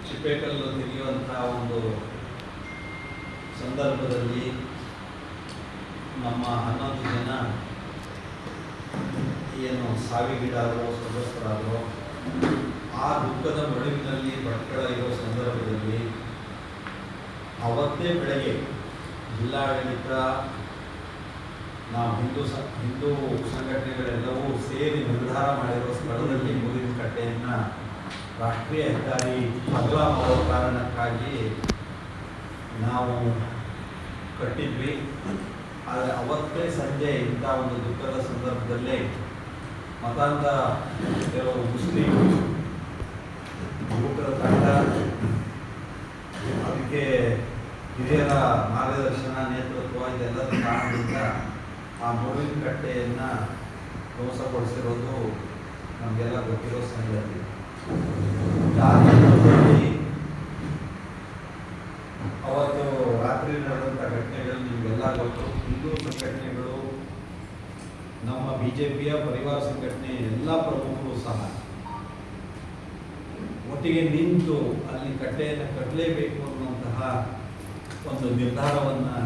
ಚಿಪ್ಪೇಕಲ್ಲು ತೆಗೆಯುವಂತಹ ಒಂದು ಸಂದರ್ಭದಲ್ಲಿ ನಮ್ಮ 11 ಜನ ಏನು ಸಾವಿಗೀಡಾದರೋ ಸದಸ್ಯರಾದರೋ ಆ ದುಃಖದ ಮಡುವಿನಲ್ಲಿ ಭಟ್ಕಳ ಇರೋ ಸಂದರ್ಭದಲ್ಲಿ ಅವತ್ತೇ ಬೆಳಗ್ಗೆ ಜಿಲ್ಲಾಡಳಿತ ನಾವು ಹಿಂದೂ ಸಂಘಟನೆಗಳೆಲ್ಲವೂ ಸೇರಿ ನಿರ್ಧಾರ ಮಾಡಿರುವ ಸ್ಥಳದಲ್ಲಿ ಮುರಿದ ಕಟ್ಟೆಯನ್ನು ರಾಷ್ಟ್ರೀಯ ಹೆದ್ದಾರಿ ಅಗಲ ಮಾಡುವ ಕಾರಣಕ್ಕಾಗಿ ನಾವು ಕಟ್ಟಿದ್ವಿ. ಆದರೆ ಅವತ್ತೇ ಸಂಜೆ ಇಂಥ ಒಂದು ದುಃಖದ ಸಂದರ್ಭದಲ್ಲೇ ಮತಾಂಧ ಕೆಲವು ಮುಸ್ಲಿಂ ಯುವಕರ ತಂಡ ಅದಕ್ಕೆ ಹಿರಿಯರ ಮಾರ್ಗದರ್ಶನ ನೇತೃತ್ವ ಇದೆಲ್ಲದ ಕಾರಣದಿಂದ ಆ ಮುರಿದ ಕಟ್ಟೆಯನ್ನು ಧ್ವಂಸಗೊಳಿಸಿರೋದು ನಮಗೆಲ್ಲ ಗೊತ್ತಿರೋ ಸಂಗತಿ. ಅವತ್ತು ರಾತ್ರಿ ನಡೆದಂಥ ಘಟನೆಗಳು ನಿಮಗೆಲ್ಲ ಗೊತ್ತು. ಹಿಂದೂ ಸಂಘಟನೆಗಳು, ನಮ್ಮ ಬಿಜೆಪಿಯ ಪರಿವಾರ ಸಂಘಟನೆ ಎಲ್ಲ ಪ್ರಮುಖರು ಸಹ ಒಟ್ಟಿಗೆ ನಿಂತು ಅಲ್ಲಿ ಕಟ್ಟೆಯನ್ನು ಕಟ್ಟಲೇಬೇಕು ಅನ್ನುವಂತಹ ಒಂದು ನಿರ್ಧಾರವನ್ನು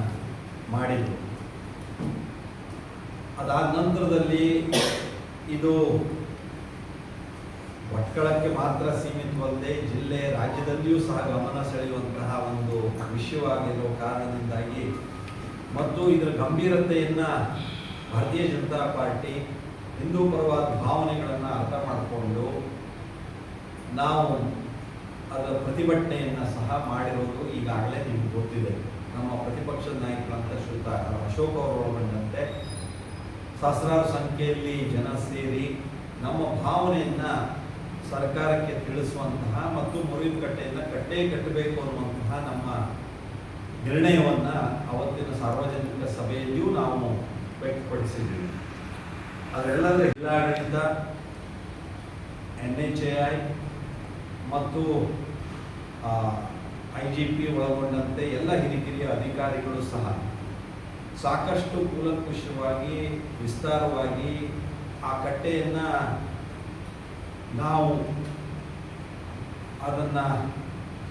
ಮಾಡಿದರು. ಅದಾದ ನಂತರದಲ್ಲಿ ಇದು ಭಟ್ಕಳಕ್ಕೆ ಮಾತ್ರ ಸೀಮಿತವಲ್ಲದೆ ಜಿಲ್ಲೆ ರಾಜ್ಯದಲ್ಲಿಯೂ ಸಹ ಗಮನ ಸೆಳೆಯುವಂತಹ ಒಂದು ವಿಷಯವಾಗಿರುವ ಕಾರಣದಿಂದಾಗಿ ಮತ್ತು ಇದರ ಗಂಭೀರತೆಯನ್ನು ಭಾರತೀಯ ಜನತಾ ಪಾರ್ಟಿ ಹಿಂದೂ ಪರವಾದ ಭಾವನೆಗಳನ್ನು ಅರ್ಥ ಮಾಡಿಕೊಂಡು ನಾವು ಅದರ ಪ್ರತಿಭಟನೆಯನ್ನು ಸಹ ಮಾಡಿರೋದು ಈಗಾಗಲೇ ನಿಮಗೆ ಗೊತ್ತಿದೆ. ನಮ್ಮ ಪ್ರತಿಪಕ್ಷದ ನಾಯಕರಂತ ಶ್ರೀಯುತ ಅಶೋಕ್ ಅವರು ಒಳಗೊಂಡಂತೆ ಸಹಸ್ರಾರು ಸಂಖ್ಯೆಯಲ್ಲಿ ಜನ ಸೇರಿ ನಮ್ಮ ಭಾವನೆಯನ್ನು ಸರ್ಕಾರಕ್ಕೆ ತಿಳಿಸುವಂತಹ ಮತ್ತು ಮುರಿದ ಕಟ್ಟೆಯನ್ನು ಕಟ್ಟಬೇಕು ಅನ್ನುವಂತಹ ನಮ್ಮ ನಿರ್ಣಯವನ್ನು ಅವತ್ತಿನ ಸಾರ್ವಜನಿಕ ಸಭೆಯಲ್ಲಿಯೂ ನಾವು ವ್ಯಕ್ತಪಡಿಸಿದ್ದೀವಿ. ಅದರೆಲ್ಲದರ ಜಿಲ್ಲಾಡಳಿತ, NHAI ಮತ್ತು IGP ಒಳಗೊಂಡಂತೆ ಎಲ್ಲ ಹಿರಿಯ ಅಧಿಕಾರಿಗಳು ಸಹ ಸಾಕಷ್ಟು ಕೂಲಂಕುಷವಾಗಿ ವಿಸ್ತಾರವಾಗಿ ಆ ಕಟ್ಟೆಯನ್ನು ನಾವು ಅದನ್ನು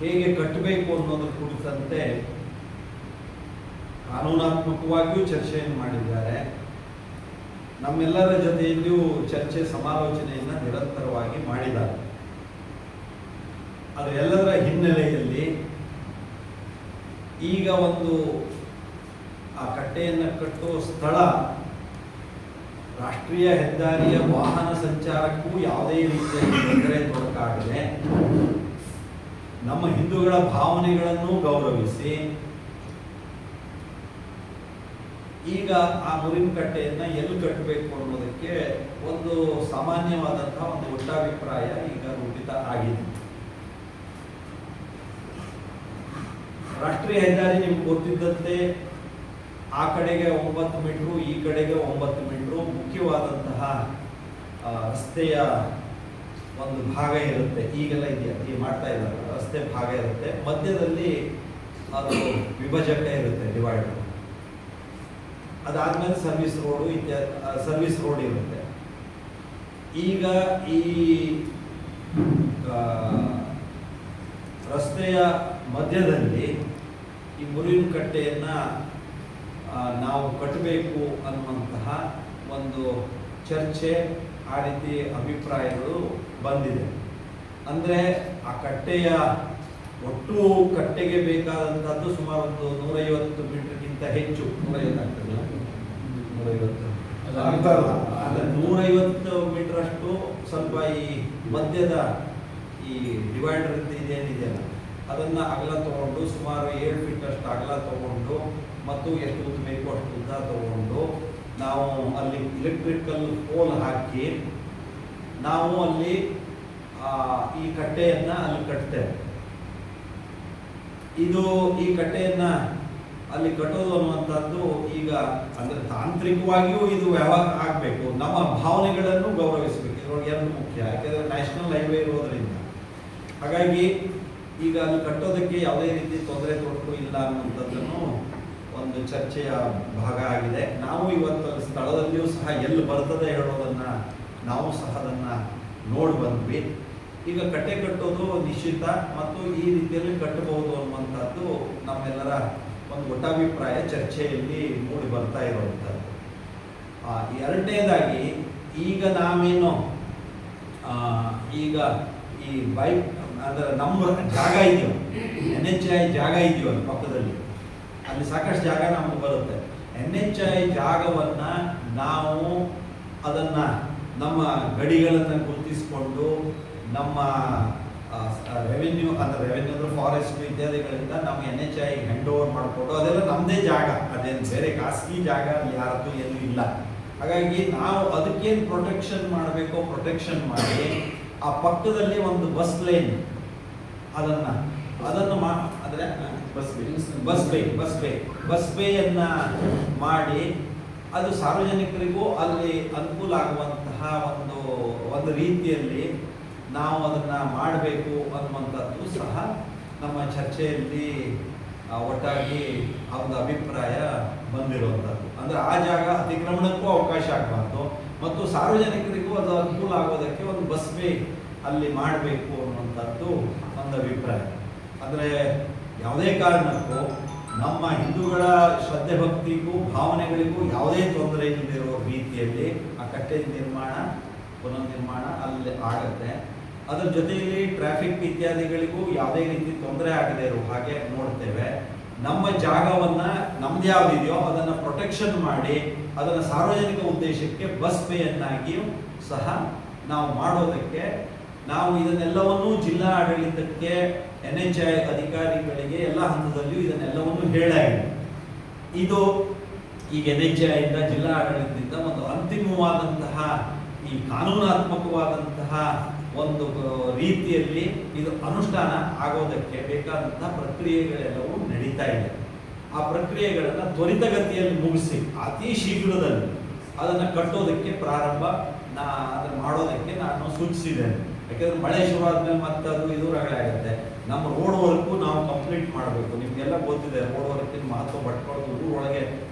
ಹೇಗೆ ಕಟ್ಟಬೇಕು ಅನ್ನೋದ್ರ ಕುರಿತಂತೆ ಕಾನೂನಾತ್ಮಕವಾಗಿಯೂ ಚರ್ಚೆಯನ್ನು ಮಾಡಿದ್ದಾರೆ. ನಮ್ಮೆಲ್ಲರ ಜೊತೆಯಲ್ಲಿಯೂ ಚರ್ಚೆ ಸಮಾಲೋಚನೆಯನ್ನು ನಿರಂತರವಾಗಿ ಮಾಡಿದ್ದಾರೆ. ಅದರೆಲ್ಲದರ ಹಿನ್ನೆಲೆಯಲ್ಲಿ ಈಗ ಒಂದು ಆ ಕಟ್ಟೆಯನ್ನು ಕಟ್ಟುವ ಸ್ಥಳ ರಾಷ್ಟ್ರೀಯ ಹೆದ್ದಾರಿಯ ವಾಹನ ಸಂಚಾರಕ್ಕೂ ಯಾವುದೇ ರೀತಿಯ ತೊಂದರೆ ತೊಡಕಾಗದೆ ನಮ್ಮ ಹಿಂದೂಗಳ ಭಾವನೆಗಳನ್ನು ಗೌರವಿಸಿ ಈಗ ಆ ಮುರಿದ ಕಟ್ಟೆಯನ್ನು ಎಲ್ಲಿ ಕಟ್ಟಬೇಕು ಅನ್ನೋದಕ್ಕೆ ಒಂದು ಸಾಮಾನ್ಯವಾದಂತಹ ಒಂದು ಒಟ್ಟಾಭಿಪ್ರಾಯ ಈಗ ರೂಪಿತ ಆಗಿದೆ. ರಾಷ್ಟ್ರೀಯ ಹೆದ್ದಾರಿ ನಿಮ್ಗೆ ಗೊತ್ತಿದ್ದಂತೆ ಆ ಕಡೆಗೆ 9 ಮೀಟರು, ಈ ಕಡೆಗೆ 9 ಮೀಟರು ಮುಖ್ಯವಾದಂತಹ ರಸ್ತೆಯ ಒಂದು ಭಾಗ ಇರುತ್ತೆ. ಈಗೆಲ್ಲ ಇದೆಯಾ, ಈಗ ಮಾಡ್ತಾ ಇದ್ದಾರೆ, ರಸ್ತೆ ಭಾಗ ಇರುತ್ತೆ. ಮಧ್ಯದಲ್ಲಿ ಅದು ವಿಭಜಕ ಇರುತ್ತೆ, ಡಿವೈಡರ್. ಅದಾದ್ಮೇಲೆ ಸರ್ವಿಸ್ ರೋಡ್ ಇರುತ್ತೆ. ಈಗ ಈ ರಸ್ತೆಯ ಮಧ್ಯದಲ್ಲಿ ಈ ಮುರಿದ ಕಟ್ಟೆಯನ್ನು ನಾವು ಕಟ್ಟಬೇಕು ಅನ್ನುವಂತಹ ಒಂದು ಚರ್ಚೆ, ಆ ರೀತಿ ಅಭಿಪ್ರಾಯಗಳು ಬಂದಿದೆ. ಅಂದರೆ ಆ ಕಟ್ಟೆಯ ಒಟ್ಟು ಕಟ್ಟೆಗೆ ಬೇಕಾದಂಥದ್ದು ಸುಮಾರು ಒಂದು 150 ಮೀಟರ್ಗಿಂತ ಹೆಚ್ಚು, 150 ಮೀಟರ್ ಅಷ್ಟು ಸ್ವಲ್ಪ ಈ ಮಧ್ಯದ ಈ ಡಿವೈಡರ್ ಇದೇನಿದೆಯಲ್ಲ ಅದನ್ನು ಅಗಲ ತಗೊಂಡು ಸುಮಾರು 7 ಫೀಟ್ ಅಷ್ಟು ಅಗಲ ತಗೊಂಡು ಮತ್ತು ಎಷ್ಟು ಉದ್ದ ಬೇಕು ಅಷ್ಟು ಉದ್ದ ತಗೊಂಡು ನಾವು ಅಲ್ಲಿ ಎಲೆಕ್ಟ್ರಿಕಲ್ ಪೋಲ್ ಹಾಕಿ ನಾವು ಅಲ್ಲಿ ಈ ಕಟ್ಟೆಯನ್ನು ಅಲ್ಲಿ ಕಟ್ತೇವೆ. ಈ ಕಟ್ಟೆಯನ್ನು ಅಲ್ಲಿ ಕಟ್ಟೋದು ಅನ್ನುವಂಥದ್ದು ಈಗ ಅಂದರೆ ತಾಂತ್ರಿಕವಾಗಿಯೂ ಇದು ಯಾವಾಗ ಆಗಬೇಕು, ನಮ್ಮ ಭಾವನೆಗಳನ್ನು ಗೌರವಿಸಬೇಕು. ಇದರೊಳಗೆ ಎರಡು ಮುಖ್ಯ, ಯಾಕೆಂದರೆ ನ್ಯಾಷನಲ್ ಹೈವೇ ಇರೋದರಿಂದ. ಹಾಗಾಗಿ ಈಗ ಅಲ್ಲಿ ಕಟ್ಟೋದಕ್ಕೆ ಯಾವುದೇ ರೀತಿ ತೊಂದರೆ ತೊಡಕು ಇಲ್ಲ ಅನ್ನುವಂಥದ್ದನ್ನು ಒಂದು ಚರ್ಚೆಯ ಭಾಗ ಆಗಿದೆ. ನಾವು ಇವತ್ತು ಸ್ಥಳದಲ್ಲಿಯೂ ಸಹ ಎಲ್ಲಿ ಬರ್ತದೆ ಹೇಳೋದನ್ನು ನಾವು ಸಹ ಅದನ್ನು ನೋಡಿ ಬಂದ್ವಿ. ಈಗ ಕಟ್ಟೆ ಕಟ್ಟೋದು ನಿಶ್ಚಿತ ಮತ್ತು ಈ ರೀತಿಯಲ್ಲಿ ಕಟ್ಟಬಹುದು ಅನ್ನುವಂಥದ್ದು ನಮ್ಮೆಲ್ಲರ ಒಂದು ಒಟ್ಟಾಭಿಪ್ರಾಯ ಚರ್ಚೆಯಲ್ಲಿ ಮೂಡಿ ಬರ್ತಾ ಇರುವಂಥದ್ದು. ಎರಡನೇದಾಗಿ ಈಗ ನಾವೇನು ಈಗ ಈ ಬೈಕ್ ಅಂದರೆ ನಮ್ಮ ಜಾಗ ಇದೆಯೋ NHAI ಜಾಗ ಇದೆಯೋ ಅಲ್ಲಿ ಪಕ್ಕದಲ್ಲಿ, ಅಲ್ಲಿ ಸಾಕಷ್ಟು ಜಾಗ ನಮಗೆ ಬರುತ್ತೆ. NHAI ಜಾಗವನ್ನು ನಾವು ಅದನ್ನು ನಮ್ಮ ಗಡಿಗಳನ್ನು ಗುರುತಿಸಿಕೊಂಡು ನಮ್ಮ ರೆವೆನ್ಯೂ ಅಂದರೆ ಫಾರೆಸ್ಟ್ ಇತ್ಯಾದಿಗಳಿಂದ ನಮ್ಮ NHAI ಹ್ಯಾಂಡ್ ಓವರ್ ಮಾಡಿಕೊಂಡು ಅದೆಲ್ಲ ನಮ್ಮದೇ ಜಾಗ, ಅದೇನು ಬೇರೆ ಖಾಸಗಿ ಜಾಗ ಯಾರದ್ದು ಏನೂ ಇಲ್ಲ. ಹಾಗಾಗಿ ನಾವು ಅದಕ್ಕೇನು ಪ್ರೊಟೆಕ್ಷನ್ ಮಾಡಬೇಕೋ ಪ್ರೊಟೆಕ್ಷನ್ ಮಾಡಿ ಆ ಪಕ್ಕದಲ್ಲಿ ಒಂದು ಬಸ್ ಲೈನ್ ಅದನ್ನು ಅಂದರೆ ಬಸ್ ಬೇಯನ್ನು ಮಾಡಿ ಅದು ಸಾರ್ವಜನಿಕರಿಗೂ ಅಲ್ಲಿ ಅನುಕೂಲ ಆಗುವಂತಹ ಒಂದು ರೀತಿಯಲ್ಲಿ ನಾವು ಅದನ್ನು ಮಾಡಬೇಕು ಅನ್ನುವಂಥದ್ದು ಸಹ ನಮ್ಮ ಚರ್ಚೆಯಲ್ಲಿ ಒಟ್ಟಾಗಿ ಒಂದು ಅಭಿಪ್ರಾಯ ಬಂದಿರುವಂಥದ್ದು. ಅಂದರೆ ಆ ಜಾಗ ಅತಿಕ್ರಮಣಕ್ಕೂ ಅವಕಾಶ ಆಗಬಾರ್ದು ಮತ್ತು ಸಾರ್ವಜನಿಕರಿಗೂ ಅದು ಅನುಕೂಲ ಆಗೋದಕ್ಕೆ ಒಂದು ಬಸ್ ಬೇ ಅಲ್ಲಿ ಮಾಡಬೇಕು ಅನ್ನುವಂಥದ್ದು ಒಂದು ಅಭಿಪ್ರಾಯ. ಅಂದರೆ ಯಾವುದೇ ಕಾರಣಕ್ಕೂ ನಮ್ಮ ಹಿಂದೂಗಳ ಶ್ರದ್ಧೆ ಭಕ್ತಿಗೂ ಭಾವನೆಗಳಿಗೂ ಯಾವುದೇ ತೊಂದರೆ ಇಲ್ಲದಿರೋ ರೀತಿಯಲ್ಲಿ ಆ ಕಟ್ಟೆ ಪುನರ್ನಿರ್ಮಾಣ ಅಲ್ಲಿ ಆಗುತ್ತೆ. ಅದರ ಜೊತೆಯಲ್ಲಿ ಟ್ರಾಫಿಕ್ ಇತ್ಯಾದಿಗಳಿಗೂ ಯಾವುದೇ ರೀತಿ ತೊಂದರೆ ಆಗದೇ ಇರೋ ಹಾಗೆ ನೋಡ್ತೇವೆ. ನಮ್ಮ ಜಾಗವನ್ನು ನಮ್ದು ಯಾವುದಿದೆಯೋ ಅದನ್ನು ಪ್ರೊಟೆಕ್ಷನ್ ಮಾಡಿ ಅದನ್ನು ಸಾರ್ವಜನಿಕ ಉದ್ದೇಶಕ್ಕೆ ಬಸ್ ಬೇಯನ್ನಾಗಿಯೂ ಸಹ ನಾವು ಮಾಡೋದಕ್ಕೆ ನಾವು ಇದನ್ನೆಲ್ಲವನ್ನೂ ಜಿಲ್ಲಾ ಆಡಳಿತಕ್ಕೆ NHAI ಅಧಿಕಾರಿಗಳಿಗೆ ಎಲ್ಲ ಹಂತದಲ್ಲಿಯೂ ಇದನ್ನೆಲ್ಲವನ್ನೂ ಹೇಳಾಗಿದೆ. ಇದು ಈಗ NHAI ಇಂದ ಜಿಲ್ಲಾ ಆಡಳಿತದಿಂದ ಒಂದು ಅಂತಿಮವಾದಂತಹ ಈ ಕಾನೂನಾತ್ಮಕವಾದಂತಹ ಒಂದು ರೀತಿಯಲ್ಲಿ ಇದು ಅನುಷ್ಠಾನ ಆಗೋದಕ್ಕೆ ಬೇಕಾದಂತಹ ಪ್ರಕ್ರಿಯೆಗಳೆಲ್ಲವೂ ನಡೀತಾ ಇದೆ. ಆ ಪ್ರಕ್ರಿಯೆಗಳನ್ನು ತ್ವರಿತಗತಿಯಲ್ಲಿ ಮುಗಿಸಿ ಅತಿ ಶೀಘ್ರದಲ್ಲಿ ಅದನ್ನು ಕಟ್ಟೋದಕ್ಕೆ ಅದನ್ನು ಮಾಡೋದಕ್ಕೆ ನಾನು ಸೂಚಿಸಿದ್ದೇನೆ. ಯಾಕೆಂದರೆ ಮಳೆ ಶುರು ಆದ್ಮೇಲೆ ಮತ್ತೆ ಅದು ಇದು ರಗಳೆ ಆಗುತ್ತೆ. ನಮ್ಮ ರೋಡ್ ವರ್ಕು ನಾವು ಕಂಪ್ಲೀಟ್ ಮಾಡಬೇಕು. ನಿಮಗೆಲ್ಲ ಗೊತ್ತಿದೆ ರೋಡ್ ವರ್ಕಿನ ಮಹತ್ವ ಪಟ್ಕೊಳ್ಳೋದು ಊರೊಳಗೆ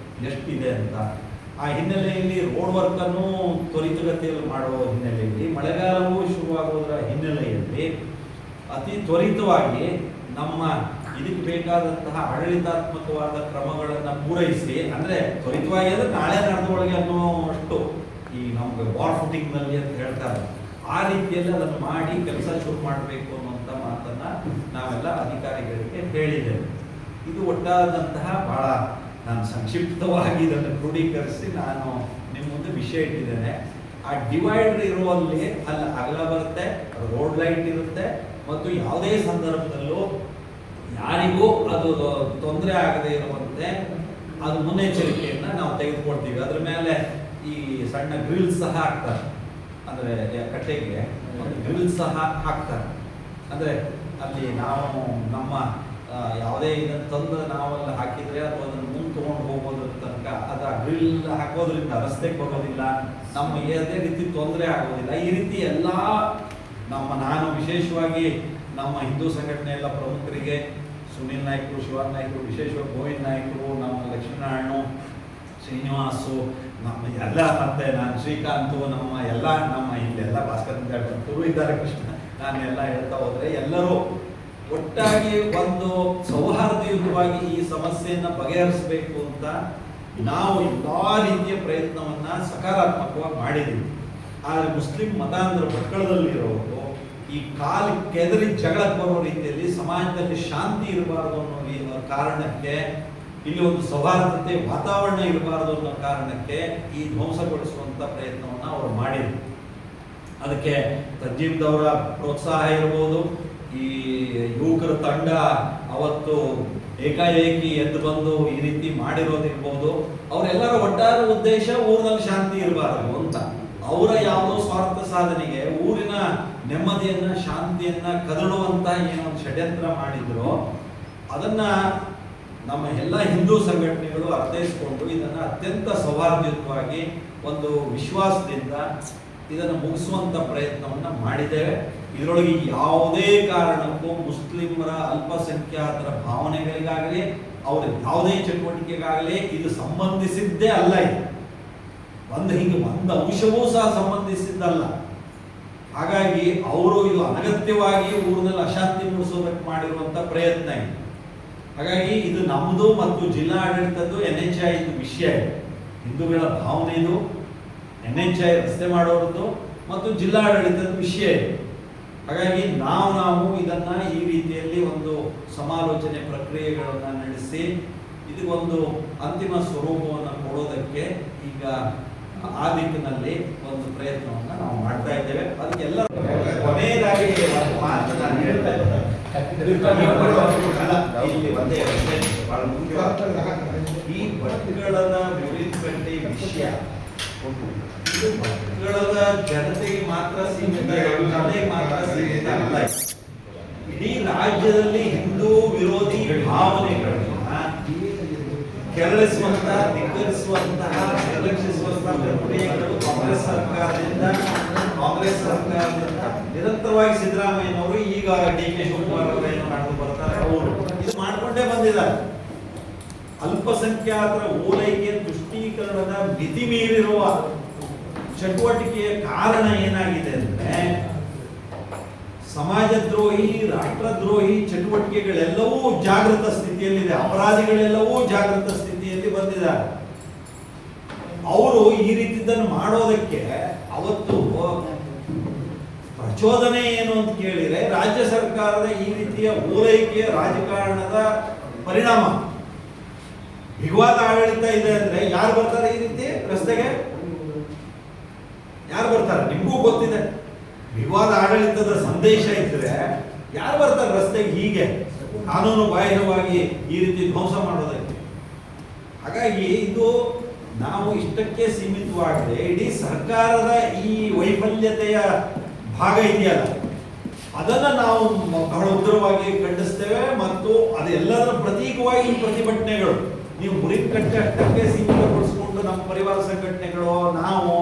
ಎಷ್ಟಿದೆ ಅಂತ. ಆ ಹಿನ್ನೆಲೆಯಲ್ಲಿ ರೋಡ್ ವರ್ಕನ್ನು ತ್ವರಿತಗತಿಯಲ್ಲಿ ಮಾಡುವ ಹಿನ್ನೆಲೆಯಲ್ಲಿ ಮಳೆಗಾಲವೂ ಶುರುವಾಗುವುದರ ಹಿನ್ನೆಲೆಯಲ್ಲಿ ಅತಿ ತ್ವರಿತವಾಗಿ ನಮ್ಮ ಇದಕ್ಕೆ ಬೇಕಾದಂತಹ ಆಡಳಿತಾತ್ಮಕವಾದ ಕ್ರಮಗಳನ್ನು ಪೂರೈಸಿ, ಅಂದರೆ ತ್ವರಿತವಾಗಿ ಅಂದರೆ ನಾಳೆ ನಡೆದೊಳಗೆ ಅನ್ನೋಷ್ಟು ಈ ನಮ್ಗೆ ವಾರ್ ಫುಟಿಂಗ್ನಲ್ಲಿ ಅಂತ ಹೇಳ್ತಾರೆ, ಆ ರೀತಿಯಲ್ಲಿ ಅದನ್ನು ಮಾಡಿ ಕೆಲಸ ಶುರು ಮಾಡಬೇಕು ಅನ್ನುವಂಥ ಮಾತನ್ನು ನಾವೆಲ್ಲ ಅಧಿಕಾರಿಗಳಿಗೆ ಹೇಳಿದ್ದೇವೆ. ಇದು ಒಟ್ಟಾದಂತಹ ಬಹಳ ನಾನು ಸಂಕ್ಷಿಪ್ತವಾಗಿ ಇದನ್ನು ಕ್ರೋಢೀಕರಿಸಿ ನಾನು ನಿಮ್ಮ ಮುಂದೆ ವಿಷಯ ಇಟ್ಟಿದ್ದೇನೆ. ಆ ಡಿವೈಡರ್ ಇರುವಲ್ಲಿ ಅಲ್ಲಿ ಅಗಲ ಬರುತ್ತೆ, ರೋಡ್ ಲೈಟ್ ಇರುತ್ತೆ ಮತ್ತು ಯಾವುದೇ ಸಂದರ್ಭದಲ್ಲೂ ಯಾರಿಗೂ ಅದು ತೊಂದರೆ ಆಗದೇ ಇರುವಂತೆ ಅದು ಮುನ್ನೆಚ್ಚರಿಕೆಯನ್ನು ನಾವು ತೆಗೆದುಕೊಳ್ತೀವಿ. ಅದ್ರ ಮೇಲೆ ಈ ಸಣ್ಣ ಗ್ರಿಲ್ ಸಹ ಹಾಕ್ತಾರೆ, ಅಂದರೆ ಕಟ್ಟೆಗೆ ಗ್ರಿಲ್ ಸಹ ಹಾಕ್ತಾರೆ. ಅಂದರೆ ಅಲ್ಲಿ ನಾವು ನಮ್ಮ ಯಾವುದೇ ಇದನ್ನು ತಂದು ನಾವೆಲ್ಲ ಹಾಕಿದರೆ ಅಥವಾ ಅದನ್ನು ಮುಂದೆ ತೊಗೊಂಡು ಹೋಗೋದ್ರ ತನಕ ಅದು ಆ ಗ್ರಿಲ್ ಹಾಕೋದ್ರಿಂದ ರಸ್ತೆಗೆ ಬರೋದಿಲ್ಲ, ನಮ್ಮ ಯಾವುದೇ ರೀತಿ ತೊಂದರೆ ಆಗೋದಿಲ್ಲ. ಈ ರೀತಿ ಎಲ್ಲ ನಾನು ವಿಶೇಷವಾಗಿ ನಮ್ಮ ಹಿಂದೂ ಸಂಘಟನೆ ಎಲ್ಲ ಪ್ರಮುಖರಿಗೆ, ಸುನೀಲ್ ನಾಯ್ಕರು, ಶಿವಾನ್ ನಾಯ್ಕರು, ವಿಶೇಷವಾಗಿ ಗೋವಿಂದ್ ನಾಯ್ಕರು, ನಮ್ಮ ಲಕ್ಷ್ಮೀನಾರಾಯಣ, ಶ್ರೀನಿವಾಸು, ನಮ್ಮ ಎಲ್ಲ ಮತ್ತೆ ನಾನು ಶ್ರೀಕಾಂತು, ನಮ್ಮ ಇಲ್ಲೆಲ್ಲ ಭಾಸ್ಕರ್ ಅಂತರು ಇದ್ದಾರೆ, ಕೃಷ್ಣ, ನಾನೆಲ್ಲ ಹೇಳ್ತಾ ಹೋದರೆ ಎಲ್ಲರೂ ಒಟ್ಟಾಗಿ ಒಂದು ಸೌಹಾರ್ದಯುತವಾಗಿ ಈ ಸಮಸ್ಯೆಯನ್ನು ಬಗೆಹರಿಸಬೇಕು ಅಂತ ನಾವು ಎಲ್ಲ ರೀತಿಯ ಪ್ರಯತ್ನವನ್ನು ಸಕಾರಾತ್ಮಕವಾಗಿ ಮಾಡಿದ್ದೀವಿ. ಆದರೆ ಮುಸ್ಲಿಂ ಮತಾಂತರ ಭಟ್ಕಳದಲ್ಲಿರೋರು ಈ ಕೆದರಿ ಜಗಳಕ್ಕೆ ಬರೋ ರೀತಿಯಲ್ಲಿ ಸಮಾಜದಲ್ಲಿ ಶಾಂತಿ ಇರಬಾರದು ಅನ್ನೋ ಕಾರಣಕ್ಕೆ, ಇಲ್ಲಿ ಒಂದು ಸೌಹಾರ್ದತೆ ವಾತಾವರಣ ಇರಬಾರದು ಅನ್ನೋ ಕಾರಣಕ್ಕೆ ಈ ಧ್ವಂಸಗೊಳಿಸುವಂಥ ಪ್ರಯತ್ನವನ್ನು ಅವರು ಮಾಡಿದರು. ಅದಕ್ಕೆ ತಜ್ಜೀಬ್ದವರ ಪ್ರೋತ್ಸಾಹ ಇರ್ಬೋದು, ಈ ಯುವಕರ ತಂಡ ಅವತ್ತು ಏಕಾಏಕಿ ಎದ್ದು ಬಂದು ಈ ರೀತಿ ಮಾಡಿರೋದಿರ್ಬೋದು. ಅವರೆಲ್ಲರ ಒಟ್ಟಾರೆ ಉದ್ದೇಶ ಊರಿನಲ್ಲಿ ಶಾಂತಿ ಇರಬಾರದು ಅಂತ, ಅವರ ಯಾವುದೋ ಸ್ವಾರ್ಥ ಸಾಧನೆಗೆ ಊರಿನ ನೆಮ್ಮದಿಯನ್ನ ಶಾಂತಿಯನ್ನ ಕದಡುವಂತ ಏನೊಂದು ಷಡ್ಯಂತ್ರ ಮಾಡಿದ್ರು, ಅದನ್ನ ನಮ್ಮ ಎಲ್ಲ ಹಿಂದೂ ಸಂಘಟನೆಗಳು ಅರ್ಥೈಸಿಕೊಂಡು ಇದನ್ನ ಅತ್ಯಂತ ಸೌಹಾರ್ದಯುತವಾಗಿ ಒಂದು ವಿಶ್ವಾಸದಿಂದ ಇದನ್ನು ಮುಗಿಸುವಂತ ಪ್ರಯತ್ನವನ್ನ ಮಾಡಿದ್ದೇವೆ. ಇದರೊಳಗೆ ಯಾವುದೇ ಕಾರಣಕ್ಕೂ ಮುಸ್ಲಿಮರ ಅಲ್ಪಸಂಖ್ಯಾತರ ಭಾವನೆಗಳಿಗಾಗಲಿ ಅವರ ಯಾವುದೇ ಚಟುವಟಿಕೆಗಾಗಲಿ ಇದು ಸಂಬಂಧಿಸಿದ್ದೇ ಅಲ್ಲ. ಇದು ಒಂದು ಅಂಶವೂ ಸಹ ಸಂಬಂಧಿಸಿದ್ದಲ್ಲ. ಹಾಗಾಗಿ ಅವರು ಇದು ಅನಗತ್ಯವಾಗಿ ಊರಿನಲ್ಲಿ ಅಶಾಂತಿ ಮೂಡಿಸೋದಕ್ಕೆ ಮಾಡಿರುವಂತ ಪ್ರಯತ್ನ ಇದೆ. ಹಾಗಾಗಿ ಇದು ನಮ್ಮದು ಮತ್ತು ಜಿಲ್ಲಾ ಆಡಳಿತದ್ದು NHI ವಿಷಯ ಇದೆ. ಹಿಂದೂಗಳ ಭಾವನೆ ಇದು NHI ರಸ್ತೆ ಮಾಡೋರದ್ದು ಮತ್ತು ಜಿಲ್ಲಾ ಆಡಳಿತದ ವಿಷಯ ಇದೆ. ಹಾಗಾಗಿ ನಾವು ಇದನ್ನ ಈ ರೀತಿಯಲ್ಲಿ ಒಂದು ಸಮಾಲೋಚನೆ ಪ್ರಕ್ರಿಯೆಗಳನ್ನು ನಡೆಸಿ ಇದಕ್ಕೊಂದು ಅಂತಿಮ ಸ್ವರೂಪವನ್ನು ಕೊಡೋದಕ್ಕೆ ಈಗ ಆ ದಿಕ್ಕಿನಲ್ಲಿ ಒಂದು ಪ್ರಯತ್ನವನ್ನು ನಾವು ಮಾಡ್ತಾ ಇದ್ದೇವೆ. ಅದಕ್ಕೆಲ್ಲ ಕೊನೆಯದಾಗಿ ಮಾತು ನಾನು ಹೇಳ್ತಾ ಇದ್ದೇನೆ, ಇಲ್ಲಿ ಒಂದೇ ಬಹಳ ಮುಖ್ಯವಾದ ಈ ಭಟ್ಕಳದ ಮುರಿಕಟ್ಟೆ ವಿಷಯ ಇದು ಭಟ್ಕಳದ ಜನತೆಗೆ ಮಾತ್ರ ಸೀಮಿತ, ಮಾತ್ರ ಸೀಮಿತ ಅಲ್ಲ. ಇಡೀ ರಾಜ್ಯದಲ್ಲಿ ಹಿಂದೂ ವಿರೋಧಿ ಭಾವನೆಗಳನ್ನ ಕೆರಳಿಸುವಂತಹ, ಧಿಕ್ಕರಿಸುವಂತಹ, ನಿರ್ಲಕ್ಷಿಸುವಂತಹ ಪ್ರಕ್ರಿಯೆಗಳು ಕಾಂಗ್ರೆಸ್ ಸರ್ಕಾರದಿಂದ ನಿರಂತರವಾಗಿ ಸಿದ್ದರಾಮಯ್ಯನವರು, ಈಗ DK ಶಿವಕುಮಾರ್ ಅವರು ಏನು ಮಾಡ್ಕೊಂಡು ಬರ್ತಾರೆ, ಅವರು ಇದು ಮಾಡಿಕೊಂಡೇ ಬಂದಿದ್ದಾರೆ. ಅಲ್ಪಸಂಖ್ಯಾತರ ಓಲೈಕೆ ತುಷ್ಟೀಕರಣದ ಮಿತಿ ಮೀರಿರುವ ಚಟುವಟಿಕೆಯ ಕಾರಣ ಏನಾಗಿದೆ ಅಂದ್ರೆ ಸಮಾಜದ್ರೋಹಿ, ರಾಷ್ಟ್ರದ್ರೋಹಿ ಚಟುವಟಿಕೆಗಳೆಲ್ಲವೂ ಜಾಗೃತ ಸ್ಥಿತಿಯಲ್ಲಿದೆ. ಅಪರಾಧಿಗಳೆಲ್ಲವೂ ಜಾಗೃತ ಸ್ಥಿತಿಯಲ್ಲಿ ಬಂದಿದ್ದಾರೆ. ಅವರು ಈ ರೀತಿದ್ದನ್ನು ಮಾಡೋದಕ್ಕೆ ಅವತ್ತು ಪ್ರಚೋದನೆ ಏನು ಅಂತ ಕೇಳಿದ್ರೆ ರಾಜ್ಯ ಸರ್ಕಾರದ ಈ ರೀತಿಯ ಓಲೈಕೆಯ ರಾಜಕಾರಣದ ಪರಿಣಾಮ. ವಿವಾದ ಆಡಳಿತ ಇದೆ ಅಂದ್ರೆ ಯಾರು ಬರ್ತಾರೆ ಈ ರೀತಿ ರಸ್ತೆಗೆ? ಯಾರು ಬರ್ತಾರೆ? ನಿಮಗೂ ಗೊತ್ತಿದೆ. ವಿವಾದ ಆಡಳಿತದ ಸಂದೇಶ ಇದ್ರೆ ಯಾರು ಬರ್ತಾರೆ ರಸ್ತೆಗೆ ಹೀಗೆ ಕಾನೂನು ಬಾಹಿರವಾಗಿ ಈ ರೀತಿ ಧ್ವಂಸ ಮಾಡೋದಕ್ಕೆ? ಹಾಗಾಗಿ ಇದು ನಾವು ಇಷ್ಟಕ್ಕೆ ಸೀಮಿತವಾಗದೆ ಇಡೀ ಸರ್ಕಾರದ ಈ ವೈಫಲ್ಯತೆಯ ಭಾಗ ಇದೆಯಲ್ಲ, ಅದನ್ನ ನಾವು ಬಹಳ ಉಗ್ರವಾಗಿ ಖಂಡಿಸ್ತೇವೆ. ಮತ್ತು ಅದೆಲ್ಲದರ ಪ್ರತೀಕವಾಗಿ ಈ ಪ್ರತಿಭಟನೆಗಳು ನೀವು ಮುರಿಕಟ್ಟೆ ಅಷ್ಟಕ್ಕೆ ಸೀಮಿತಗೊಳಿಸಿಕೊಂಡು ನಮ್ಮ ಪರಿವಾರ ಸಂಘಟನೆಗಳು ನಾವು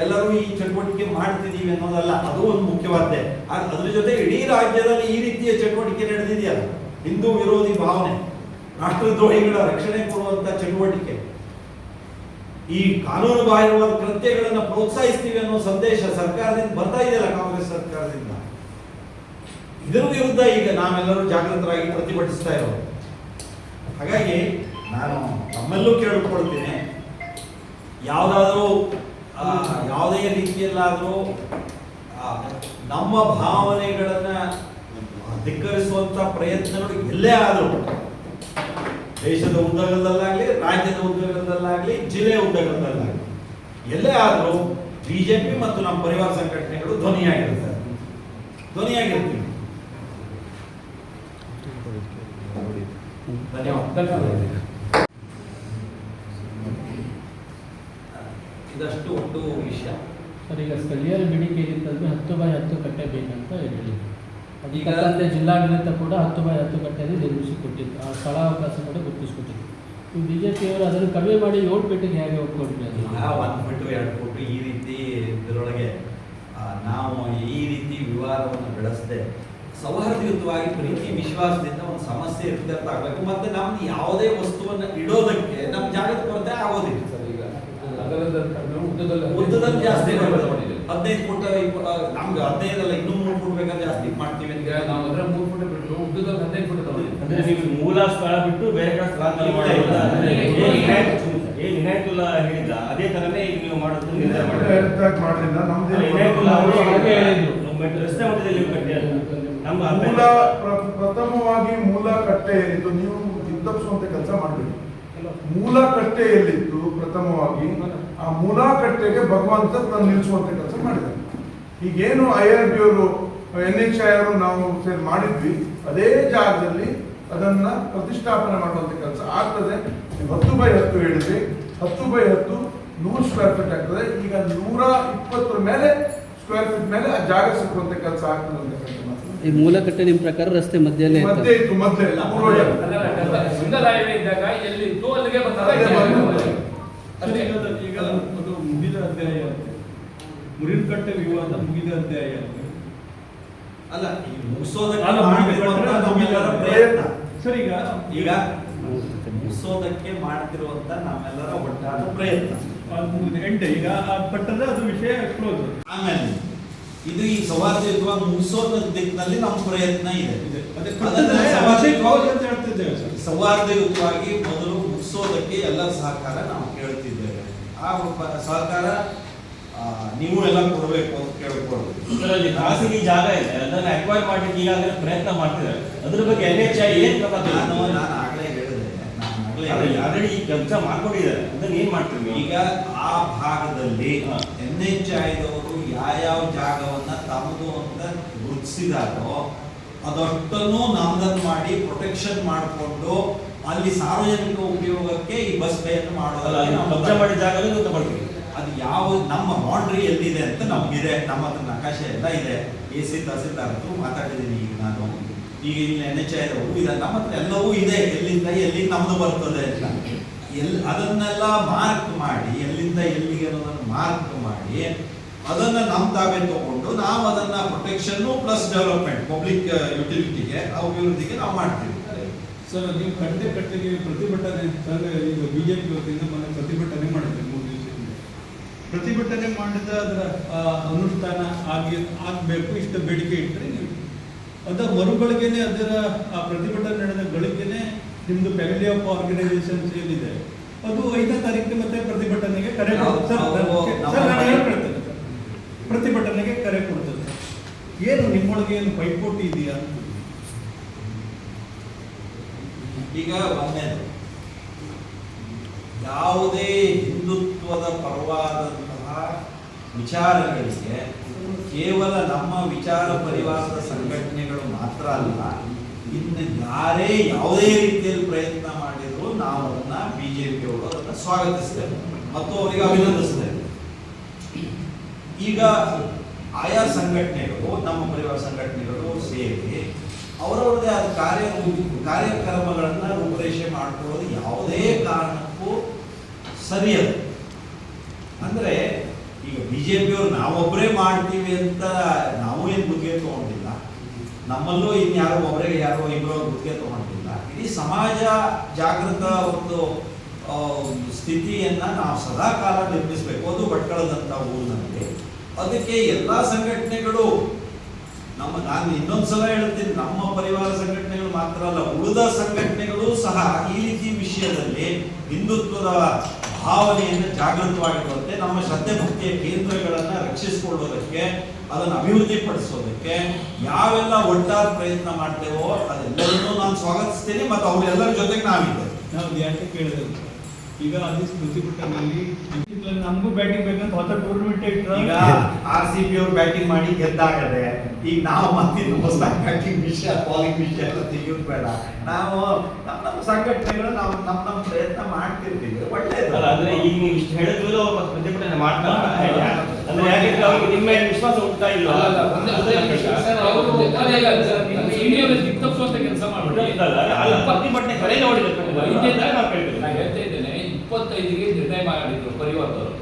ಎಲ್ಲರೂ ಈ ಚಟುವಟಿಕೆ ಮಾಡ್ತಿದ್ದೀವಿ ಅನ್ನೋದಲ್ಲ, ಅದು ಒಂದು ಮುಖ್ಯವಾದ್ದೇ. ಅದ್ರ ಜೊತೆ ಇಡೀ ರಾಜ್ಯದಲ್ಲಿ ಈ ರೀತಿಯ ಚಟುವಟಿಕೆ ನಡೆದಿದೆಯಲ್ಲ, ಹಿಂದೂ ವಿರೋಧಿ ಭಾವನೆ, ರಾಷ್ಟ್ರದ್ರೋಹಿಗಳ ರಕ್ಷಣೆ ಕೊಡುವಂತ ಚಟುವಟಿಕೆ, ಈ ಕಾನೂನು ಬಾಹಿರವಾದ ಕೃತ್ಯಗಳನ್ನು ಪ್ರೋತ್ಸಾಹಿಸ್ತೀವಿ ಅನ್ನೋ ಸಂದೇಶ ಸರ್ಕಾರದಿಂದ ಬರ್ತಾ ಇದೆಯಲ್ಲ, ಕಾಂಗ್ರೆಸ್ ಸರ್ಕಾರದಿಂದ. ಇದರ ವಿರುದ್ಧ ಈಗ ನಾವೆಲ್ಲರೂ ಜಾಗೃತರಾಗಿ ಪ್ರತಿಭಟಿಸ್ತಾ ಇರೋದು. ಹಾಗಾಗಿ ನಾನು ತಮ್ಮೆಲ್ಲೂ ಕೇಳಿಕೊಳ್ತೀನಿ, ಯಾವುದಾದ್ರೂ ಯಾವುದೇ ರೀತಿಯಲ್ಲಾದರೂ ನಮ್ಮ ಭಾವನೆಗಳನ್ನ ಧಿಕ್ಕರಿಸುವಂತ ಪ್ರಯತ್ನಗಳು ಎಲ್ಲೇ ಆದರೂ, ದೇಶದ ಉದ್ದಗಲದಲ್ಲಾಗಲಿ, ರಾಜ್ಯದ ಉದ್ದಗಲದಲ್ಲಾಗಲಿ, ಜಿಲ್ಲೆಯ ಉದ್ದಗಲದಲ್ಲಾಗಲಿ, ಎಲ್ಲೇ ಆದರೂ ಬಿಜೆಪಿ ಮತ್ತು ನಮ್ಮ ಪರಿವಾರ ಸಂಘಟನೆಗಳು ಧ್ವನಿಯಾಗಿರ್ತೀವಿ. ಧನ್ಯವಾದ. ಇದಷ್ಟು ಒಟ್ಟು ವಿಷಯ ಸರ್. ಈಗ ಸ್ಥಳೀಯರ ಬೇಡಿಕೆ ಏನಿತ್ತಂದ್ರೆ 10x10 ಕಟ್ಟೆ ಬೇಕಂತ ಹೇಳಿ, ಅದಕ್ಕೆ ಜಿಲ್ಲಾಡಳಿತ ಕೂಡ 10x10 ಕಟ್ಟೆಯನ್ನು ನಿರ್ಮಿಸಿಕೊಟ್ಟಿತ್ತು, ಆ ಸ್ಥಳಾವಕಾಶ ಕೂಡ ಗುರುತಿಸಿಕೊಟ್ಟಿತ್ತು. ಈ ಬಿಜೆಪಿಯವರು ಅದನ್ನು ಕಡಿಮೆ ಮಾಡಿ 7 ಫೀಟಿಗೆ ಹೇಗೆ ಒಪ್ಪಿಕೊಟ್ಟಿದ್ದಾರೆ? 1 ಫೀಟ್ 2 ಫೀಟ್ ಈ ರೀತಿ ಇದರೊಳಗೆ ನಾವು ಈ ರೀತಿ ವಿವಾದವನ್ನು ಬೆಳೆಸದೆ ಸೌಹಾರ್ದಯುತವಾಗಿ ಪ್ರೀತಿ ವಿಶ್ವಾಸದಿಂದ ಒಂದು ಸಮಸ್ಯೆ ಇರ್ತಿರ್ತ ಆಗಬೇಕು. ಮತ್ತೆ ನಮ್ದು ಯಾವುದೇ ವಸ್ತುವನ್ನು ಇಡೋದಕ್ಕೆ ನಮ್ಮ ಜಾಗದ ಕೊರತೆ ಆಗೋದಿಲ್ಲ. ಉದ್ದದಲ್ಲಿ ಜಾಸ್ತಿ 15 ಫುಟ್, ನಮ್ಗೆ 15 ಅಲ್ಲ, ಇನ್ನೂ 3 ಫುಟ್ ಬೇಕಾದ್ರೆ ಜಾಸ್ತಿ ಮಾಡ್ತೀವಿ ಅಂತ ನಾವು ಅದರ 3 ಫುಟ್ ಬಿಟ್ಟು ಉದ್ದದಲ್ಲಿ 15 ಫುಟ್ ಅಂದ್ರೆ ನೀವು ಮೂಲ ಸ್ಥಳ ಬಿಟ್ಟು ಬೇರೆ ಕಡೆ ಸ್ಥಳ ವಿನಾಯಕುಲ್ಲಾ ಹೇಳಿದ ಅದೇ ತರನೇ ಈಗ ನೀವು ಮಾಡೋದು ನಿರ್ಧಾರ ರಸ್ತೆ ಮಧ್ಯದಲ್ಲಿ ನಮ್ಮ ಪ್ರಥಮವಾಗಿ ಮೂಲ ಕಟ್ಟೆ ಏನಿತ್ತು ನೀವು ವಿಧ್ವಂಸುವಂತ ಕೆಲಸ ಮಾಡಬೇಕು. ಮೂಲ ಕಟ್ಟೆ ಎಲ್ಲಿತ್ತು ಪ್ರಥಮವಾಗಿ ಆ ಮೂಲ ಕಟ್ಟೆಗೆ ಭಗವಂತ ನಿಲ್ಲಿಸುವಂತ ಕೆಲಸ ಮಾಡಿದ್ದಾರೆ. ಈಗೇನು IRB ಅವರು NHI ಅವರು ನಾವು ಸೇರಿ ಮಾಡಿದ್ವಿ, ಅದೇ ಜಾಗದಲ್ಲಿ ಅದನ್ನ ಪ್ರತಿಷ್ಠಾಪನೆ ಮಾಡುವಂತ ಕೆಲಸ ಆಗ್ತದೆ. 10x10 ಹೇಳಿದ್ವಿ, 10x10 100 ಸ್ಕ್ವೇರ್ ಫೀಟ್ ಆಗ್ತದೆ. ಈಗ 120 ಮೇಲೆ ಸ್ಕ್ವೇರ್ ಫೀಟ್ ಮೇಲೆ ಆ ಜಾಗ ಸಿಕ್ಕುವಂತ ಕೆಲಸ ಆಗ್ತದೆ ಅಂತ. ಈ ಮೂಲ ಕಟ್ಟೆ ನಿಮ್ಮ ಪ್ರಕಾರ ರಸ್ತೆ ಮಧ್ಯೆಯಲ್ಲೇ ಮಧ್ಯೆ ಇತ್ತು, ಮಧ್ಯೆ ಸಿಂಗಲ್ ಹೈವೇ ಇದ್ದಾಗ ಎಲ್ಲಿತ್ತು ಅಲ್ಲಿಗೆ ಈಗ ಅದು ಮುಗಿದ ಅಧ್ಯಾಯ, ಮುರಿಕಟ್ಟೆ ವಿವಾದ ಮುಗಿದ ಅಧ್ಯಾಯ ಅಲ್ಲ, ಈ ಮುಗಿಸೋದಕ್ಕೆ ನಮ್ಮೆಲ್ಲರ ಪ್ರಯತ್ನ ಸರ್. ಈಗ ಮುಗಿಸೋದಕ್ಕೆ ಮಾಡ್ತಿರುವಂತ ನಮ್ಮೆಲ್ಲರ ಒಟ್ಟಾದ ಪ್ರಯತ್ನ ಎಂಟೆ ಈಗ ಪಟ್ಟದ ಅದು ವಿಷಯ ಕ್ಲೋಸ್. ಆಮೇಲೆ ಇದು ಈ ಸೌಹಾರ್ದಯುತವಾಗಿ ಮುಗಿಸೋದ್ರ ದಿಕ್ಕಿನಲ್ಲಿ ನಮ್ಮ ಪ್ರಯತ್ನ ಇದೆ. ಅದೇ ಅದನ್ನ ಕೌಶಲ್ಯ ಅಂತ ಹೇಳ್ತಿದ್ದೇವೆ ಸರ್. ಸೌಹಾರ್ದಯುತವಾಗಿ ಮೊದಲು ಮುಗಿಸೋದಕ್ಕೆ ಎಲ್ಲರ ಸಹಕಾರ ನಾವು ಕೇಳ್ತಿದ್ದೇವೆ. ಆ ಸಹಕಾರ ನೀವು ಎಲ್ಲ ಕೊಡಬೇಕು ಅಂತ ಕೇಳ್ಕೊಳ್ತೀವಿ. ಅದರಲ್ಲಿ ಖಾಸಗಿ ಜಾಗ ಇದೆ, ಅದನ್ನ ಅಕ್ವೈರ್ ಮಾಡ್ಲಿಕ್ಕೆ ಈಗಾಗಲೇ ಪ್ರಯತ್ನ ಮಾಡ್ತಿದ್ದಾರೆ. ಅದ್ರ ಬಗ್ಗೆ NHAI ಏನ್ ಕ್ರಮ ತೆಗೆದುಕೊಂಡಿದೆ? ನಾನು ಆಗಲೇ ಹೇಳಿದೆ, ಆಲ್ರೆಡಿ ಈ ಕೆಲಸ ಮಾಡ್ಕೊಂಡಿದ್ದಾರೆ, ಅದನ್ನ ಏನ್ ಮಾಡ್ತೀವಿ ನೀವು? ಈಗ ಆ ಭಾಗದಲ್ಲಿ ಹಾ. NHAIದವರು ಯಾವ ಜಾಗವನ್ನ ತಮ್ಮದು ಅಂತ ಗುರುತಿಸಿದಾರೋ ಅದಷ್ಟನ್ನು ನಮ್ದನ್ನು ಮಾಡಿ ಪ್ರೊಟೆಕ್ಷನ್ ಮಾಡಿಕೊಂಡು ಅಲ್ಲಿ ಸಾರ್ವಜನಿಕ ಉಪಯೋಗಕ್ಕೆ ಈ ಬಸ್ ಬೇಯನ್ನು ಅಲ್ಲ, ಅದು ಕಬ್ಜಾ ಮಾಡೋದು. ಮಾಡಿದ ಜಾಗದಲ್ಲಿ ತಗೊಳ್ತೀವಿ. ಅದು ಯಾವ ನಮ್ಮ ಬೌಂಡ್ರಿ ಎಲ್ಲಿದೆ ಅಂತ ನಮಗಿದೆ, ನಮ್ಮ ಹತ್ರ ನಕಾಶೆ ಎಲ್ಲ ಇದೆ. AC ತಹಸೀಲ್ದಾರ್ ಹತ್ರ ಮಾತಾಡಿದ್ದೀನಿ ಈಗ ನಾನು. ಈಗ ಇಲ್ಲಿ NHAIದವರು ಇದೆ, ನಮ್ಮ ಹತ್ರ ಎಲ್ಲವೂ ಇದೆ, ಎಲ್ಲಿಂದ ಎಲ್ಲಿಗೆ ನಮ್ದು ಬರ್ತದೆ ಅಂತ. ಅದನ್ನೆಲ್ಲ ಮಾರ್ಕ್ ಮಾಡಿ, ಎಲ್ಲಿಂದ ಎಲ್ಲಿಗೆ ಅನ್ನೋದನ್ನು ಮಾರ್ಕ್ ಮಾಡಿ ಅದನ್ನ ನಮ್ಮ ತಾವೇ ತಗೊಂಡು ನಾವು ಅದನ್ನ ಪ್ರೊಟೆಕ್ಷನ್ ಪ್ಲಸ್ ಡೆವಲಪ್ಮೆಂಟ್ ಪಬ್ಲಿಕ್ ಯುಟಿಲಿಟಿಗೆ ಅಭಿವೃದ್ಧಿಗೆ ನಾವು ಮಾಡ್ತೀವಿ. ಸರ್ ನೀವು ಕಟ್ಟೆಗೆ ಪ್ರತಿಭಟನೆ ಸರ್, ಈಗ ಬಿಜೆಪಿ ವತಿಯಿಂದ ಮೊನ್ನೆ ಪ್ರತಿಭಟನೆ ಮಾಡಿದ್ರೆ 3 ದಿವಸದಿಂದ ಪ್ರತಿಭಟನೆ ಮಾಡಿದ ಅದರ ಅನುಷ್ಠಾನ ಆಗಬೇಕು ಇಷ್ಟು ಬೇಡಿಕೆ ಇಟ್ಟರೆ ನೀವು ಅದರ ಮರುಗಳಿಗೆನೆ ಅದರ ಆ ಪ್ರತಿಭಟನೆ ನಡೆದ ಗಳಿಗೆನೆ ನಿಮ್ಮದು ಫ್ಯಾಮಿಲಿ ಆಫ್ ಆರ್ಗನೈಸೇಷನ್ಸ್ ಏನಿದೆ ಅದು 5ನೇ ತಾರೀಕಿಗೆ ಮತ್ತೆ ಪ್ರತಿಭಟನೆಗೆ ಕರೆ ಕೊಡ್ತದೆ ಸರ್. ನಾನು ಹೇಳ್ಕೊಳ್ತೇನೆ ಸರ್, ಪ್ರತಿಭಟನೆಗೆ ಕರೆ ಕೊಡ್ತದೆ. ಏನು ನಿಮ್ಮೊಳಗೆ ಏನು ಪೈಪೋಟಿ ಇದೆಯಾ ಅಂತ? ಈಗ ಒಂದೇದು ಯಾವುದೇ ಹಿಂದುತ್ವದ ಪರವಾದಂತಹ ವಿಚಾರಗಳಿಗೆ ಕೇವಲ ನಮ್ಮ ವಿಚಾರ ಪರಿವಾರದ ಸಂಘಟನೆಗಳು ಮಾತ್ರ ಅಲ್ಲ, ಇನ್ನು ಯಾರೇ ಯಾವುದೇ ರೀತಿಯಲ್ಲಿ ಪ್ರಯತ್ನ ಮಾಡಿದ್ರು ನಾವು ಅದನ್ನ ಬಿಜೆಪಿಯವರು ಅದನ್ನ ಸ್ವಾಗತಿಸ್ತೇವೆ ಮತ್ತು ಅವರಿಗೆ ಅಭಿನಂದಿಸ್ತೇವೆ. ಈಗ ಆಯಾ ಸಂಘಟನೆಗಳು, ನಮ್ಮ ಪರಿವಾರ ಸಂಘಟನೆಗಳು ಸೇರಿ ಅವರವರದೇ ಆದ ಕಾರ್ಯಕ್ರಮಗಳನ್ನು ರೂಪರೇಷೆ ಮಾಡ್ಕೊಳ್ಳೋದು ಯಾವುದೇ ಕಾರಣಕ್ಕೂ ಸರಿಯಲ್ಲ. ಅಂದ್ರೆ ಈಗ ಬಿಜೆಪಿಯವರು ನಾವೊಬ್ಬರೇ ಮಾಡ್ತೀವಿ ಅಂತ ನಾವು ಏನು ಗುತ್ತಿಗೆ ತಗೊಂಡಿಲ್ಲ, ನಮ್ಮಲ್ಲೂ ಇನ್ಯಾರೋ ಒಬ್ಬರಿಗೆ ಯಾರೋ ಇಬ್ಬರು ಗುತ್ತಿಗೆ ತಗೊಂಡಿಲ್ಲ. ಇಡೀ ಸಮಾಜ ಜಾಗೃತ ಒಂದು ಸ್ಥಿತಿಯನ್ನ ನಾವು ಸದಾ ಕಾಲ ನಿರ್ಮಿಸಬೇಕು. ಅದು ಭಟ್ಕಳದಂತ ಊರಿನಲ್ಲಿ ಅದಕ್ಕೆ ಎಲ್ಲ ಸಂಘಟನೆಗಳು ನಾನು ಇನ್ನೊಂದ್ಸಲ ಹೇಳ್ತೀನಿ, ನಮ್ಮ ಪರಿವಾರ ಸಂಘಟನೆಗಳು ಮಾತ್ರ ಅಲ್ಲ, ಉಳಿದ ಸಂಘಟನೆಗಳು ಸಹ ಈ ರೀತಿ ವಿಷಯದಲ್ಲಿ ಹಿಂದುತ್ವದ ಭಾವನೆಯನ್ನು ಜಾಗೃತವಾಗಿರುವಂತೆ ನಮ್ಮ ಶ್ರದ್ಧೆ ಭಕ್ತಿಯ ಕೇಂದ್ರಗಳನ್ನ ರಕ್ಷಿಸಿಕೊಳ್ಳೋದಕ್ಕೆ, ಅದನ್ನು ಅಭಿವೃದ್ಧಿ ಪಡಿಸೋದಕ್ಕೆ ಯಾವೆಲ್ಲ ಒಟ್ಟಾರೆ ಪ್ರಯತ್ನ ಮಾಡ್ತೇವೋ ಅದೆಲ್ಲರನ್ನೂ ನಾನು ಸ್ವಾಗತಿಸ್ತೇನೆ ಮತ್ತು ಅವರೆಲ್ಲರ ಜೊತೆಗೆ ನಾವಿದ್ದೇವೆ. ನಾವು ಯಾಕೆ ಕೇಳಿದ್ರೆ ಈಗ ಅಲ್ಲಿ ಪ್ರತಿಭಟನೆಯಲ್ಲಿ ನಮಗೂ ಬ್ಯಾಟಿಂಗ್ ಬೇಕಂತ ಹೊಸ ಟೂರ್ನಮೆಂಟ್ ಇಟ್ಟರೆ ಈಗ RCB ಅವರು ಬ್ಯಾಟಿಂಗ್ ಮಾಡಿ ಗೆದ್ದಾಗದೆ, ಈಗ ನಾವು ಮತ್ತೆ ಹೊಸದಾಗಿ ಬ್ಯಾಟಿಂಗ್ ವಿಷಯ ಬಾಲಿಂಗ್ ವಿಷಯ ಎಲ್ಲ ತೆಗೆಯೋದು ಬೇಡ. ನಾವು ನಮ್ಮ ಸಂಘಟನೆಗಳು ನಾವು ನಮ್ಮ ಪ್ರಯತ್ನ ಮಾಡ್ತಿರ್ತೀವಿ, ಒಳ್ಳೇದು. ಅಂದ್ರೆ ಈಗ ನೀವು ಇಷ್ಟು ಹೇಳಿದ್ರು ಅವ್ರು ಪ್ರತಿಭಟನೆ ಮಾಡ್ತಾರೆ ಅಂದ್ರೆ ಯಾಕೆಂದ್ರೆ ಅವ್ರಿಗೆ ನಿಮ್ಮ ಮೇಲೆ ವಿಶ್ವಾಸ ಹುಡ್ತಾ ಇಲ್ಲ. ಪ್ರತಿಭಟನೆ ಕರೆ ನೋಡಿದ್ರು ನಾನು ಹೇಳ್ತಾ ಇದ್ದೇನೆ, 25ಗೆ ನಿರ್ಣಯ ಮಾಡಿದ್ರು ಪರಿವಾರದವರು.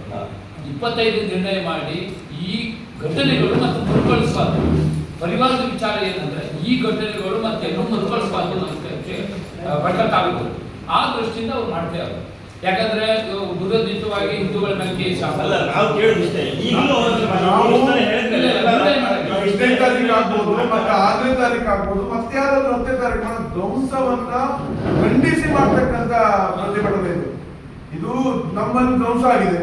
25 ನಿರ್ಣಯ ಮಾಡಿ ಈ ಘಟನೆಗಳು ಮತ್ತೆ ಮರುಕಳಿಸಬಾರ್ದು. ಪರಿವಾರದ ವಿಚಾರ ಏನಂದ್ರೆ ಈ ಘಟನೆಗಳು ಮತ್ತೆ ಮರುಕಳಿಸಬಾರ್ದು ಬಡ್ಕತ್ತಾಗುತ್ತೆ. ಆ ದೃಷ್ಟಿಯಿಂದ ಅವ್ರು ಮಾಡ್ತಾ ಇದ್ದಾರೆ. ಯಾಕಂದ್ರೆ ದುರದೃಷ್ಟವಾಗಿ ಹಿಂದೂಗಳ ಮೇಲೆ ಕೇಸ್ ಅಲ್ಲ, ನಾವು ಕೇಳಿದ್ರೆ ಈಗಲೂ ಇಷ್ಟೇ ತಾರೀಕು ಆಗ್ಬೋದು, ಮತ್ತೆ 6ನೇ ತಾರೀಕು ಆಗ್ಬೋದು, ಮತ್ತೆ ಯಾರಾದ್ರೂ 10ನೇ ತಾರೀಕು ಧ್ವಂಸವನ್ನ ಖಂಡಿಸಿ ಮಾಡ್ತಕ್ಕಂತ ಪ್ರತಿಭಟನೆ ಇದು. ಇದು ನಮ್ಮಲ್ಲಿ ಧ್ವಂಸ ಆಗಿದೆ.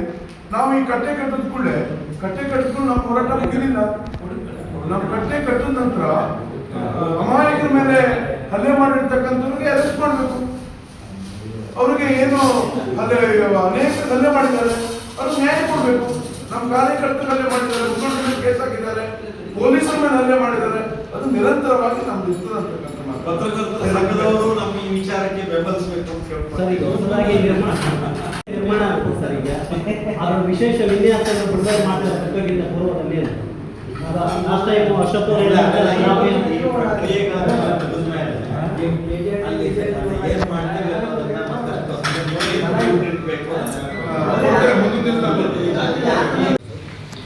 ನಾವು ಈ ಕಟ್ಟೆ ಕಟ್ಟಿದ ಕೂಡಲೇ ನಮ್ಮ ಹೋರಾಟ ಮುಗಿಲಿಲ್ಲ. ನಾವು ಕಟ್ಟೆ ಕಟ್ಟಿದ ನಂತರ ಅಮಾಯಕರ ಮೇಲೆ ಹಲ್ಲೆ ಮಾಡಿರ್ತಕ್ಕಂಥವ್ರಿಗೆ ಅರೆಸ್ಟ್ ಮಾಡಬೇಕು. ಅವ್ರಿಗೆ ಏನು ಅನೇಕ ಹಲ್ಲೆ ಮಾಡಿದ್ದಾರೆ, ಅವ್ರಿಗೆ ನ್ಯಾಯ ಕೊಡಬೇಕು. ನಮ್ಮ ಕಾರ್ಯಕರ್ತರು ಹಲ್ಲೆ ಮಾಡಿದ್ದಾರೆ, ಮುಖಂಡರ ಮೇಲೆ ಕೇಸ್ ಹಾಕಿದ್ದಾರೆ, ಪೊಲೀಸರ ಮೇಲೆ ಹಲ್ಲೆ ಮಾಡಿದ್ದಾರೆ. ಅದು ನಿರಂತರವಾಗಿ ನಮ್ದು ಇರ್ತದಂತಕ್ಕಂಥ ಮಾತು. ಪತ್ರಕರ್ತರ ಸಂಘದವರು ನಮ್ಮ ಈ ವಿಚಾರಕ್ಕೆ ಬೆಂಬಲಿಸಬೇಕು ಅಂತ ಸರ್, ಈಗ ಹೊಸದಾಗಿ ನಿರ್ಮಾಣ ಆಗ್ತದೆ ಸರ್. ಈಗ ಅದರ ವಿಶೇಷ ವಿನ್ಯಾಸವನ್ನು ಬಿಡುಗಡೆ ಮಾಡಲಿಕ್ಕಿಂತ ಪೂರ್ವದಲ್ಲಿ ಲಾಸ್ಟ್ ಟೈಮ್ ಅಶೋಕ್ ಅವರು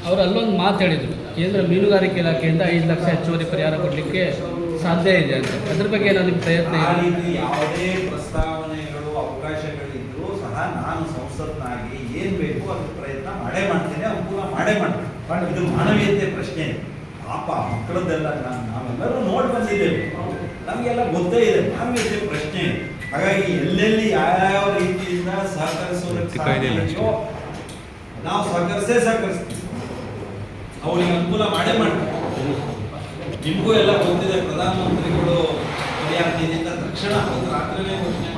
ಅವರು ಅಲ್ಲೊಂದು ಮಾತು ಹೇಳಿದರು, ಕೇಂದ್ರ ಮೀನುಗಾರಿಕೆ ಇಲಾಖೆಯಿಂದ 5 ಲಕ್ಷ ಹೆಚ್ಚುವರಿ ಪರಿಹಾರ ಕೊಡಲಿಕ್ಕೆ ಸಾಧ್ಯ ಇದೆ ಅಂತ. ಅದ್ರ ಬಗ್ಗೆ ಏನಾದ್ರು ನಿಮ್ಮ ಪ್ರಯತ್ನ ಆ ಇದೆ? ರೀತಿ ಯಾವುದೇ ಪ್ರಸ್ತಾವನೆಗಳು ಅವಕಾಶಗಳಿದ್ರೂ ಸಹ ನಾನು ಸಂಸತ್ನಾಗಿ ಏನ್ ಬೇಕು ಅದಕ್ಕೆ ಪ್ರಯತ್ನ ಮಾಡೇ ಮಾಡ್ತೇನೆ, ಅನುಕೂಲ ಮಾಡೇ ಮಾಡ್ತೇನೆ. ಇದು ಮಾನವೀಯತೆ ಪ್ರಶ್ನೆ. ಪಾಪ ಮಕ್ಕಳದ್ದೆಲ್ಲ ನಾವೆಲ್ಲರೂ ನೋಡಿ ಬಂದಿದ್ದೇವೆ, ನಮಗೆಲ್ಲ ಗೊತ್ತೇ ಇದೆ, ನಮಗೆ ಪ್ರಶ್ನೆ ಇದೆ. ಹಾಗಾಗಿ ಎಲ್ಲೆಲ್ಲಿ ಯಾವ ರೀತಿಯಿಂದ ಸಹಕರಿಸೋದಕ್ಕೆ ಸಾಧ್ಯವೋ ನಾವು ಸಹಕರಿಸ್ತೀವಿ, ಅವ್ರಿಗೆ ಅನುಕೂಲ ಮಾಡೇ ಮಾಡ್ತೀವಿ. ನಿಮಗೂ ಎಲ್ಲ ಗೊತ್ತಿದೆ, ಪ್ರಧಾನಮಂತ್ರಿಗಳು ಪರಿಹಾರ ನಿಧಿಯಿಂದ ತಕ್ಷಣ ರಾತ್ರಿಯೇ ಘೋಷಣೆ